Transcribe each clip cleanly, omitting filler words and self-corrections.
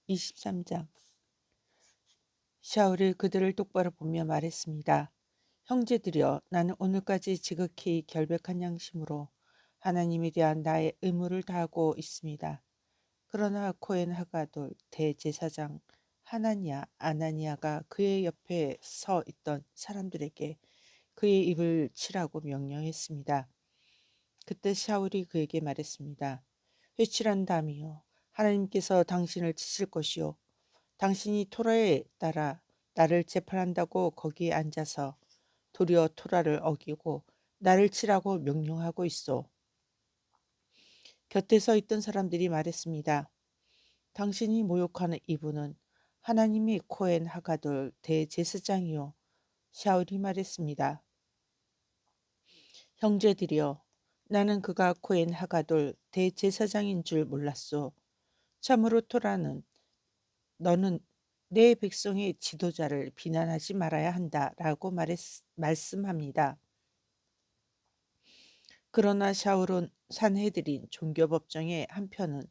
23장. 샤울이 그들을 똑바로 보며 말했습니다. 형제들이여, 나는 오늘까지 지극히 결백한 양심으로 하나님에 대한 나의 의무를 다하고 있습니다. 그러나 코헨 하가돌 대제사장 하나니아 아나니아가 그의 옆에 서 있던 사람들에게 그의 입을 치라고 명령했습니다. 그때 샤울이 그에게 말했습니다. 회칠한 담이여, 하나님께서 당신을 치실 것이요, 당신이 토라에 따라 나를 재판한다고 거기에 앉아서 도리어 토라를 어기고 나를 치라고 명령하고 있어. 곁에 서 있던 사람들이 말했습니다. 당신이 모욕하는 이분은 하나님의 코헨 하가돌 대제사장이요. 샤울이 말했습니다. 형제들이여, 나는 그가 코헨 하가돌 대제사장인 줄 몰랐소. 참으로 토라는 너는 내 백성의 지도자를 비난하지 말아야 한다라고 말씀합니다. 그러나 샤울은 산헤드린 종교법정의 한 편은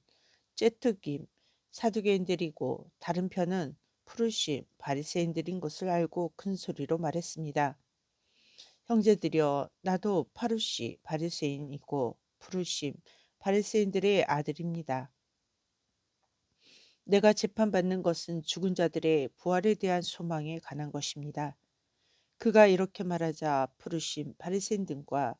째투김 사두개인들이고 다른 편은 푸르심 바리새인들인 것을 알고 큰 소리로 말했습니다. 형제들이여, 나도 파루시 바리새인이고 푸르심 바리새인들의 아들입니다. 내가 재판받는 것은 죽은 자들의 부활에 대한 소망에 관한 것입니다. 그가 이렇게 말하자 푸르심 바리새인 등과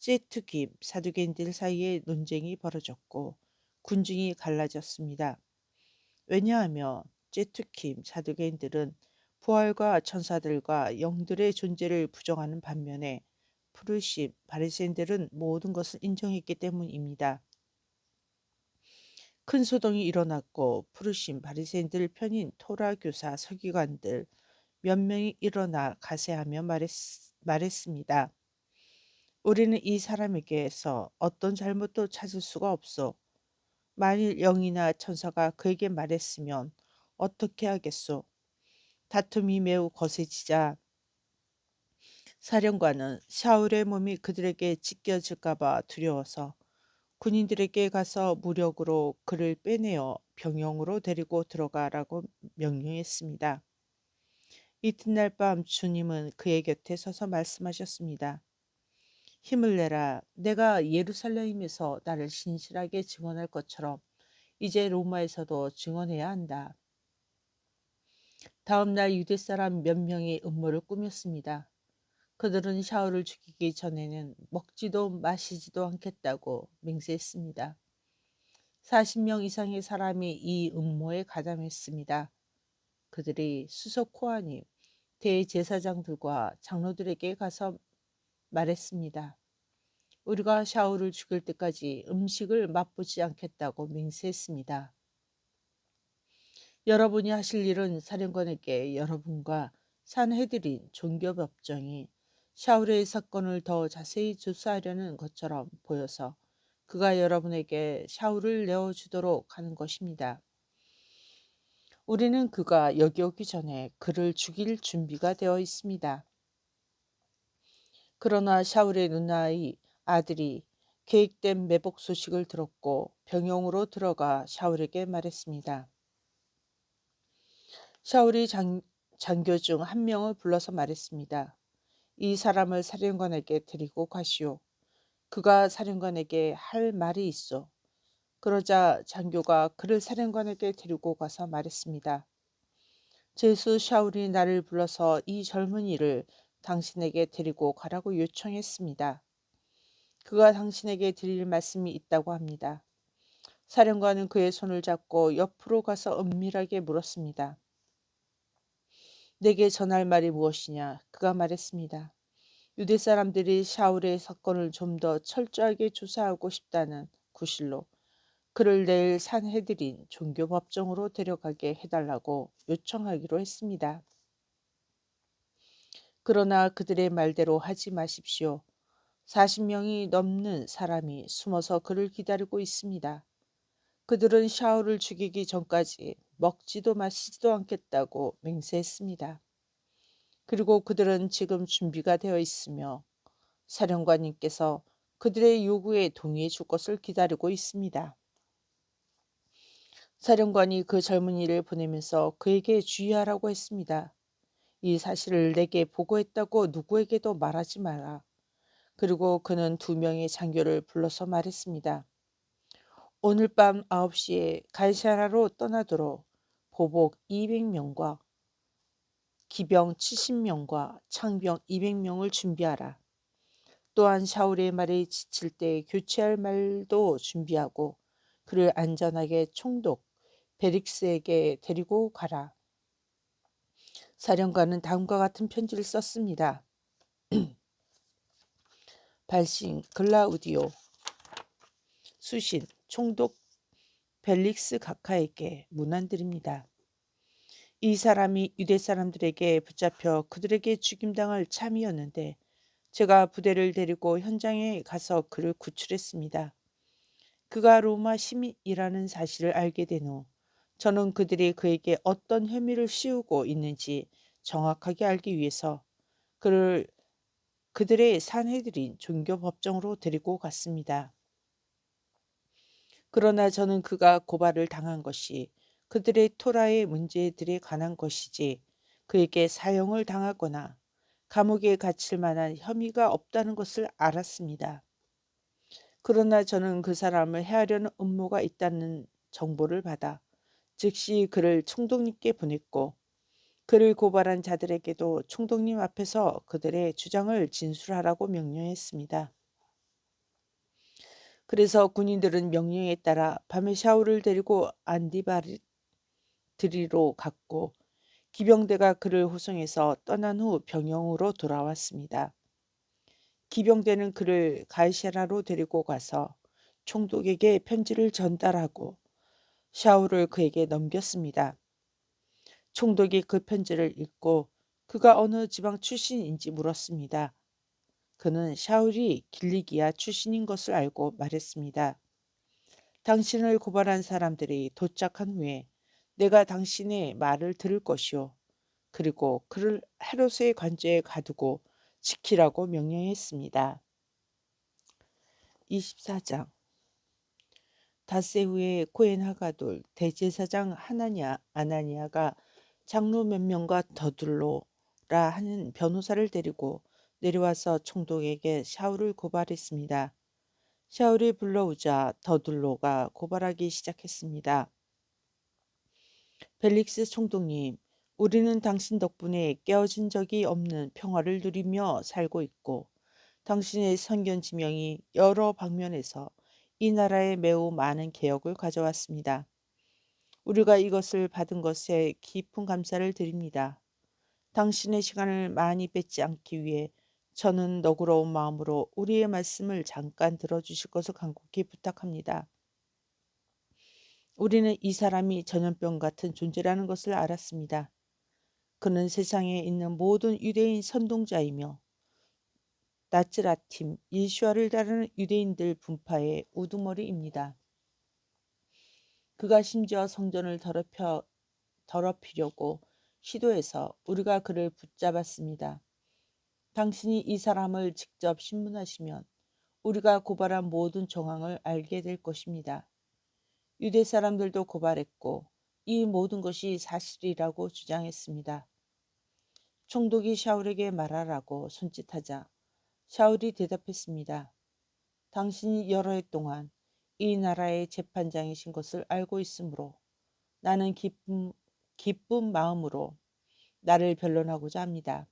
째투김 사두개인들 사이에 논쟁이 벌어졌고 군중이 갈라졌습니다. 왜냐하면 째투김 사두개인들은 부활과 천사들과 영들의 존재를 부정하는 반면에 푸르심 바리새인들은 모든 것을 인정했기 때문입니다. 큰 소동이 일어났고 푸르심 바리새인들 편인 토라 교사 서기관들 몇 명이 일어나 가세하며 말했습니다. 우리는 이 사람에게서 어떤 잘못도 찾을 수가 없어. 만일 영이나 천사가 그에게 말했으면 어떻게 하겠소? 다툼이 매우 거세지자 사령관은 샤울의 몸이 그들에게 찢겨질까 봐 두려워서 군인들에게 가서 무력으로 그를 빼내어 병영으로 데리고 들어가라고 명령했습니다. 이튿날 밤 주님은 그의 곁에 서서 말씀하셨습니다. 힘을 내라. 내가 예루살렘에서 나를 신실하게 증언할 것처럼 이제 로마에서도 증언해야 한다. 다음 날 유대 사람 몇 명이 음모를 꾸몄습니다. 그들은 샤울을 죽이기 전에는 먹지도 마시지도 않겠다고 맹세했습니다. 40명 이상의 사람이 이 음모에 가담했습니다. 그들이 수석 코하님, 대제사장들과 장로들에게 가서 말했습니다. 우리가 샤울을 죽일 때까지 음식을 맛보지 않겠다고 맹세했습니다. 여러분이 하실 일은 사령관에게 여러분과 산헤드린 종교법정이 샤울의 사건을 더 자세히 조사하려는 것처럼 보여서 그가 여러분에게 샤울을 내어주도록 하는 것입니다. 우리는 그가 여기 오기 전에 그를 죽일 준비가 되어 있습니다. 그러나 샤울의 누나의 아들이 계획된 매복 소식을 들었고 병영으로 들어가 샤울에게 말했습니다. 샤울이 장교 중 한 명을 불러서 말했습니다. 이 사람을 사령관에게 데리고 가시오. 그가 사령관에게 할 말이 있어. 그러자 장교가 그를 사령관에게 데리고 가서 말했습니다. 제수 샤울이 나를 불러서 이 젊은이를 당신에게 데리고 가라고 요청했습니다. 그가 당신에게 드릴 말씀이 있다고 합니다. 사령관은 그의 손을 잡고 옆으로 가서 은밀하게 물었습니다. 내게 전할 말이 무엇이냐? 그가 말했습니다. 유대 사람들이 샤울의 사건을 좀 더 철저하게 조사하고 싶다는 구실로 그를 내일 산헤드린 종교법정으로 데려가게 해달라고 요청하기로 했습니다. 그러나 그들의 말대로 하지 마십시오. 40명이 넘는 사람이 숨어서 그를 기다리고 있습니다. 그들은 샤울을 죽이기 전까지 먹지도 마시지도 않겠다고 맹세했습니다. 그리고 그들은 지금 준비가 되어 있으며 사령관님께서 그들의 요구에 동의해 줄 것을 기다리고 있습니다. 사령관이 그 젊은이를 보내면서 그에게 주의하라고 했습니다. 이 사실을 내게 보고했다고 누구에게도 말하지 마라. 그리고 그는 2명의 장교를 불러서 말했습니다. 오늘 밤 9시에 갈샤라로 떠나도록 보복 200명과 기병 70명과 창병 200명을 준비하라. 또한 샤울의 말에 지칠 때 교체할 말도 준비하고 그를 안전하게 총독 베릭스에게 데리고 가라. 사령관은 다음과 같은 편지를 썼습니다. 발신 글라우디오 수신 총독 벨릭스 각하에게 문안드립니다. 이 사람이 유대 사람들에게 붙잡혀 그들에게 죽임당할 참이었는데 제가 부대를 데리고 현장에 가서 그를 구출했습니다. 그가 로마 시민이라는 사실을 알게 된 후 저는 그들이 그에게 어떤 혐의를 씌우고 있는지 정확하게 알기 위해서 그를 그들의 산헤드린 종교법정으로 데리고 갔습니다. 그러나 저는 그가 고발을 당한 것이 그들의 토라의 문제들에 관한 것이지 그에게 사형을 당하거나 감옥에 갇힐 만한 혐의가 없다는 것을 알았습니다. 그러나 저는 그 사람을 해하려는 음모가 있다는 정보를 받아 즉시 그를 총독님께 보냈고 그를 고발한 자들에게도 총독님 앞에서 그들의 주장을 진술하라고 명령했습니다. 그래서 군인들은 명령에 따라 밤에 샤울을 데리고 안디바리로 갔고 기병대가 그를 호송해서 떠난 후 병영으로 돌아왔습니다. 기병대는 그를 가이사라로 데리고 가서 총독에게 편지를 전달하고 샤울을 그에게 넘겼습니다. 총독이 그 편지를 읽고 그가 어느 지방 출신인지 물었습니다. 그는 샤울이 길리기아 출신인 것을 알고 말했습니다. 당신을 고발한 사람들이 도착한 후에 내가 당신의 말을 들을 것이요. 그리고 그를 헤롯의 관저에 가두고 지키라고 명령했습니다. 24장 닷새 후에 코엔 하가돌 대제사장 아나니아가 장로 몇 명과 더둘로라 하는 변호사를 데리고 내려와서 총독에게 샤울을 고발했습니다. 샤울이 불러오자 더둘로가 고발하기 시작했습니다. 벨릭스 총독님, 우리는 당신 덕분에 깨어진 적이 없는 평화를 누리며 살고 있고 당신의 선견 지명이 여러 방면에서 이 나라에 매우 많은 개혁을 가져왔습니다. 우리가 이것을 받은 것에 깊은 감사를 드립니다. 당신의 시간을 많이 뺏지 않기 위해 저는 너그러운 마음으로 우리의 말씀을 잠깐 들어주실 것을 간곡히 부탁합니다. 우리는 이 사람이 전염병 같은 존재라는 것을 알았습니다. 그는 세상에 있는 모든 유대인 선동자이며 나츠라팀 예수와를 따르는 유대인들 분파의 우두머리입니다. 그가 심지어 성전을 더럽히려고 시도해서 우리가 그를 붙잡았습니다. 당신이 이 사람을 직접 신문하시면 우리가 고발한 모든 정황을 알게 될 것입니다. 유대 사람들도 고발했고 이 모든 것이 사실이라고 주장했습니다. 총독이 샤울에게 말하라고 손짓하자 샤울이 대답했습니다. 당신이 여러 해 동안 이 나라의 재판장이신 것을 알고 있으므로 나는 기쁜 마음으로 나를 변론하고자 합니다.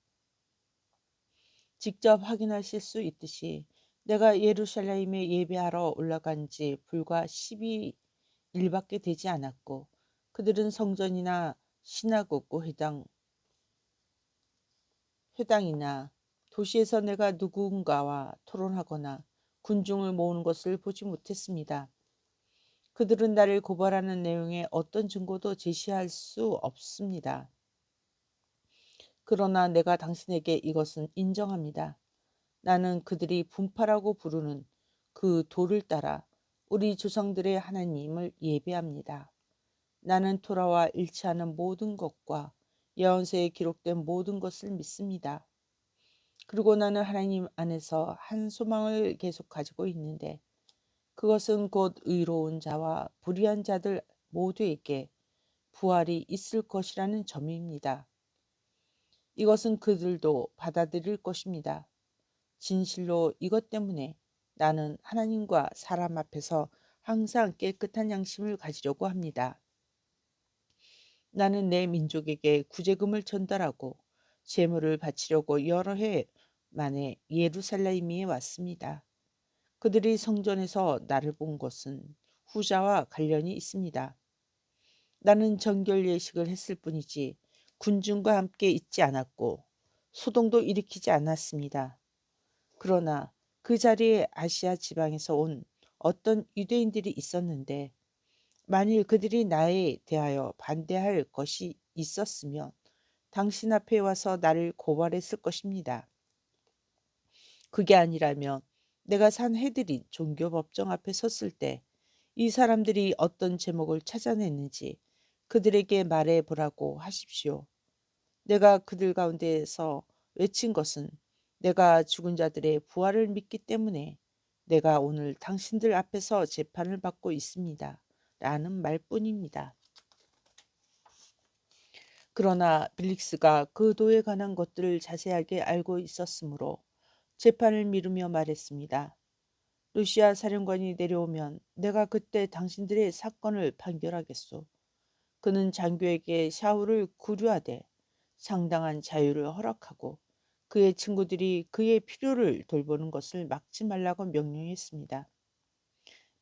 직접 확인하실 수 있듯이 내가 예루살렘에 예배하러 올라간 지 불과 12일밖에 되지 않았고 그들은 성전이나 시나고고 회당이나 도시에서 내가 누군가와 토론하거나 군중을 모으는 것을 보지 못했습니다. 그들은 나를 고발하는 내용의 어떤 증거도 제시할 수 없습니다. 그러나 내가 당신에게 이것은 인정합니다. 나는 그들이 분파라고 부르는 그 돌을 따라 우리 조상들의 하나님을 예배합니다. 나는 토라와 일치하는 모든 것과 예언서에 기록된 모든 것을 믿습니다. 그리고 나는 하나님 안에서 한 소망을 계속 가지고 있는데 그것은 곧 의로운 자와 불의한 자들 모두에게 부활이 있을 것이라는 점입니다. 이것은 그들도 받아들일 것입니다. 진실로 이것 때문에 나는 하나님과 사람 앞에서 항상 깨끗한 양심을 가지려고 합니다. 나는 내 민족에게 구제금을 전달하고 제물을 바치려고 여러 해 만에 예루살렘에 왔습니다. 그들이 성전에서 나를 본 것은 후자와 관련이 있습니다. 나는 정결 예식을 했을 뿐이지 군중과 함께 있지 않았고 소동도 일으키지 않았습니다. 그러나 그 자리에 아시아 지방에서 온 어떤 유대인들이 있었는데 만일 그들이 나에 대하여 반대할 것이 있었으면 당신 앞에 와서 나를 고발했을 것입니다. 그게 아니라면 내가 산헤드린 종교법정 앞에 섰을 때 이 사람들이 어떤 제목을 찾아냈는지 그들에게 말해 보라고 하십시오. 내가 그들 가운데에서 외친 것은 내가 죽은 자들의 부활을 믿기 때문에 내가 오늘 당신들 앞에서 재판을 받고 있습니다. 라는 말뿐입니다. 그러나 빌릭스가 그 도에 관한 것들을 자세하게 알고 있었으므로 재판을 미루며 말했습니다. 루시아 사령관이 내려오면 내가 그때 당신들의 사건을 판결하겠소. 그는 장교에게 샤울을 구류하되 상당한 자유를 허락하고 그의 친구들이 그의 필요를 돌보는 것을 막지 말라고 명령했습니다.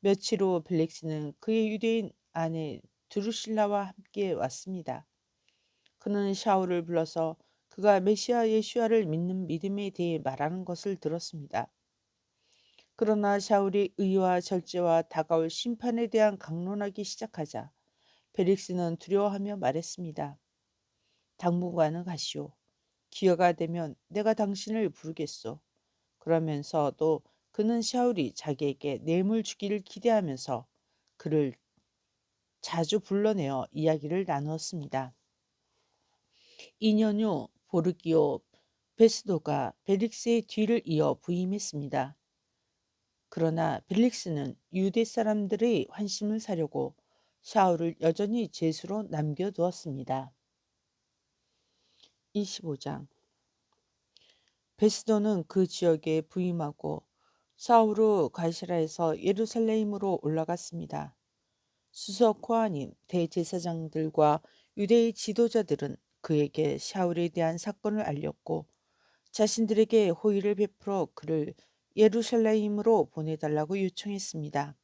며칠 후 블랙스는 그의 유대인 아내 드루실라와 함께 왔습니다. 그는 샤울을 불러서 그가 메시아 예수야를 믿는 믿음에 대해 말하는 것을 들었습니다. 그러나 샤울이 의와 절제와 다가올 심판에 대한 강론하기 시작하자 벨릭스는 두려워하며 말했습니다. 당분간은 가시오. 기회가 되면 내가 당신을 부르겠소. 그러면서도 그는 샤울이 자기에게 뇌물 주기를 기대하면서 그를 자주 불러내어 이야기를 나누었습니다. 2년 후 보르기오 베스도가 벨릭스의 뒤를 이어 부임했습니다. 그러나 벨릭스는 유대 사람들의 환심을 사려고 샤울을 여전히 죄수로 남겨두었습니다. 25장 베스도는 그 지역에 부임하고 사울후 가시라에서 예루살렘으로 올라갔습니다. 수석 코하님 대제사장들과 유대의 지도자들은 그에게 샤울에 대한 사건을 알렸고 자신들에게 호의를 베풀어 그를 예루살렘으로 보내달라고 요청했습니다.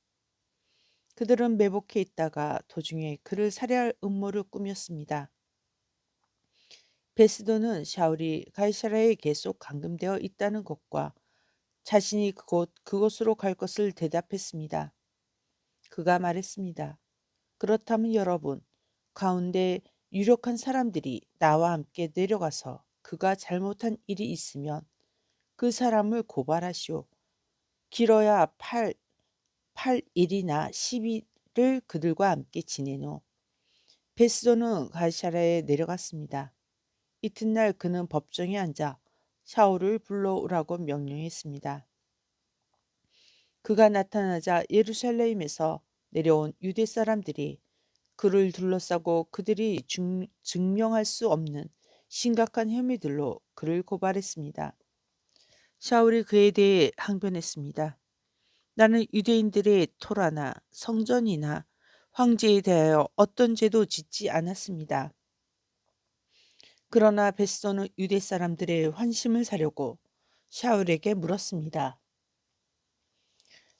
그들은 매복해 있다가 도중에 그를 살해할 음모를 꾸몄습니다. 베스도는 샤울이 가이사라에 계속 감금되어 있다는 것과 자신이 그곳으로 갈 것을 대답했습니다. 그가 말했습니다. 그렇다면 여러분, 가운데 유력한 사람들이 나와 함께 내려가서 그가 잘못한 일이 있으면 그 사람을 고발하시오. 길어야 8일이나 10일을 그들과 함께 지낸 후 베스도는 가이사라에 내려갔습니다. 이튿날 그는 법정에 앉아 샤울을 불러오라고 명령했습니다. 그가 나타나자 예루살렘에서 내려온 유대 사람들이 그를 둘러싸고 그들이 증명할 수 없는 심각한 혐의들로 그를 고발했습니다. 샤울이 그에 대해 항변했습니다. 나는 유대인들의 토라나 성전이나 황제에 대하여 어떤 죄도 짓지 않았습니다. 그러나 베스도는 유대 사람들의 환심을 사려고 샤울에게 물었습니다.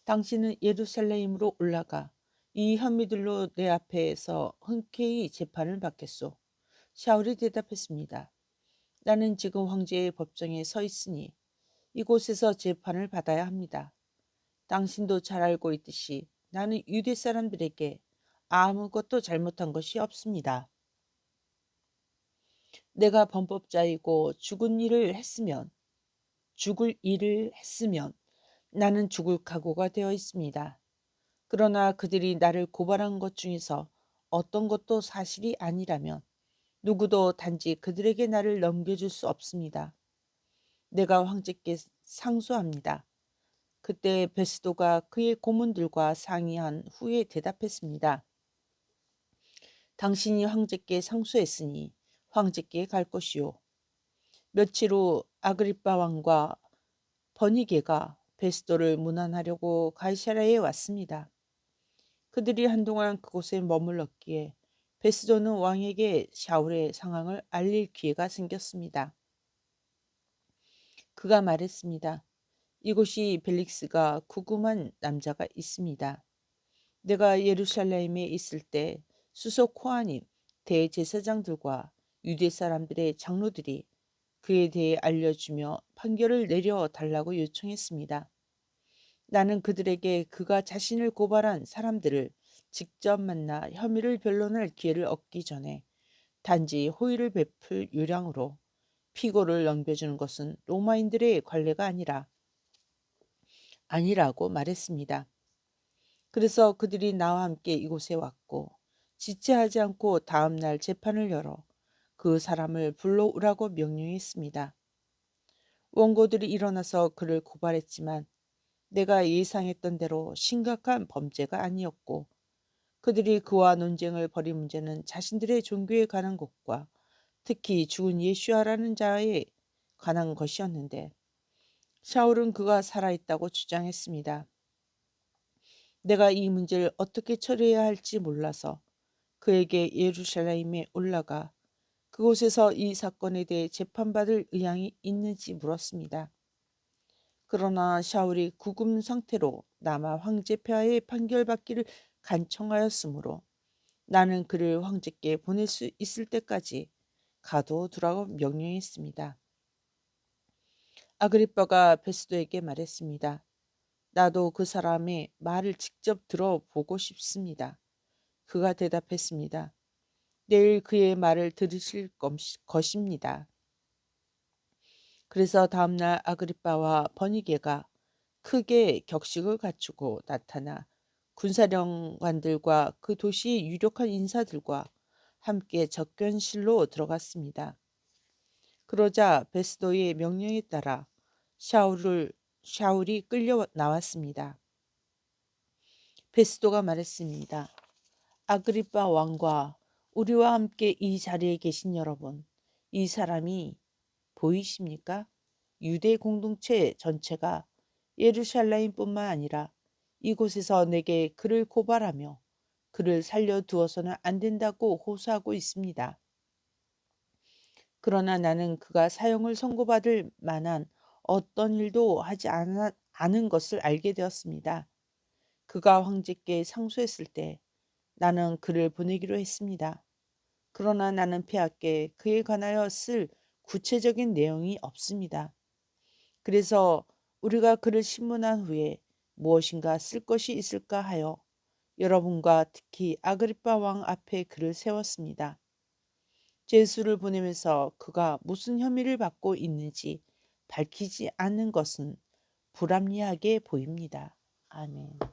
당신은 예루살렘으로 올라가 이 혐의들로 내 앞에서 흔쾌히 재판을 받겠소. 샤울이 대답했습니다. 나는 지금 황제의 법정에 서 있으니 이곳에서 재판을 받아야 합니다. 당신도 잘 알고 있듯이 나는 유대 사람들에게 아무것도 잘못한 것이 없습니다. 내가 범법자이고 죽을 일을 했으면 나는 죽을 각오가 되어 있습니다. 그러나 그들이 나를 고발한 것 중에서 어떤 것도 사실이 아니라면 누구도 단지 그들에게 나를 넘겨줄 수 없습니다. 내가 황제께 상소합니다. 그때 베스도가 그의 고문들과 상의한 후에 대답했습니다. 당신이 황제께 상소했으니 황제께 갈 것이요. 며칠 후 아그리빠 왕과 버니게가 베스도를 문안하려고 가이사랴에 왔습니다. 그들이 한동안 그곳에 머물렀기에 베스도는 왕에게 샤울의 상황을 알릴 기회가 생겼습니다. 그가 말했습니다. 이곳이 벨릭스가 구금한 남자가 있습니다. 내가 예루살렘에 있을 때 수석 코하님, 대제사장들과 유대 사람들의 장로들이 그에 대해 알려주며 판결을 내려 달라고 요청했습니다. 나는 그들에게 그가 자신을 고발한 사람들을 직접 만나 혐의를 변론할 기회를 얻기 전에 단지 호의를 베풀 요량으로 피고를 넘겨주는 것은 로마인들의 관례가 아니라고 말했습니다. 그래서 그들이 나와 함께 이곳에 왔고 지체하지 않고 다음 날 재판을 열어 그 사람을 불러오라고 명령했습니다. 원고들이 일어나서 그를 고발했지만 내가 예상했던 대로 심각한 범죄가 아니었고 그들이 그와 논쟁을 벌인 문제는 자신들의 종교에 관한 것과 특히 죽은 예수야라는 자에 관한 것이었는데 샤울은 그가 살아있다고 주장했습니다. 내가 이 문제를 어떻게 처리해야 할지 몰라서 그에게 예루살렘에 올라가 그곳에서 이 사건에 대해 재판받을 의향이 있는지 물었습니다. 그러나 샤울이 구금 상태로 남아 황제 폐하의 판결받기를 간청하였으므로 나는 그를 황제께 보낼 수 있을 때까지 가둬두라고 명령했습니다. 아그리빠가 베스도에게 말했습니다. 나도 그 사람의 말을 직접 들어보고 싶습니다. 그가 대답했습니다. 내일 그의 말을 들으실 것입니다. 그래서 다음날 아그리빠와 버니게가 크게 격식을 갖추고 나타나 군사령관들과 그 도시의 유력한 인사들과 함께 접견실로 들어갔습니다. 그러자 베스도의 명령에 따라 샤울이 끌려 나왔습니다. 베스도가 말했습니다. 아그리빠 왕과 우리와 함께 이 자리에 계신 여러분, 이 사람이 보이십니까? 유대 공동체 전체가 예루살렘뿐만 아니라 이곳에서 내게 그를 고발하며 그를 살려두어서는 안 된다고 호소하고 있습니다. 그러나 나는 그가 사형을 선고받을 만한 어떤 일도 하지 않은 것을 알게 되었습니다. 그가 황제께 상소했을 때 나는 그를 보내기로 했습니다. 그러나 나는 폐하께 그에 관하여 쓸 구체적인 내용이 없습니다. 그래서 우리가 그를 신문한 후에 무엇인가 쓸 것이 있을까 하여 여러분과 특히 아그리빠 왕 앞에 그를 세웠습니다. 제수를 보내면서 그가 무슨 혐의를 받고 있는지 밝히지 않는 것은 불합리하게 보입니다. 아멘.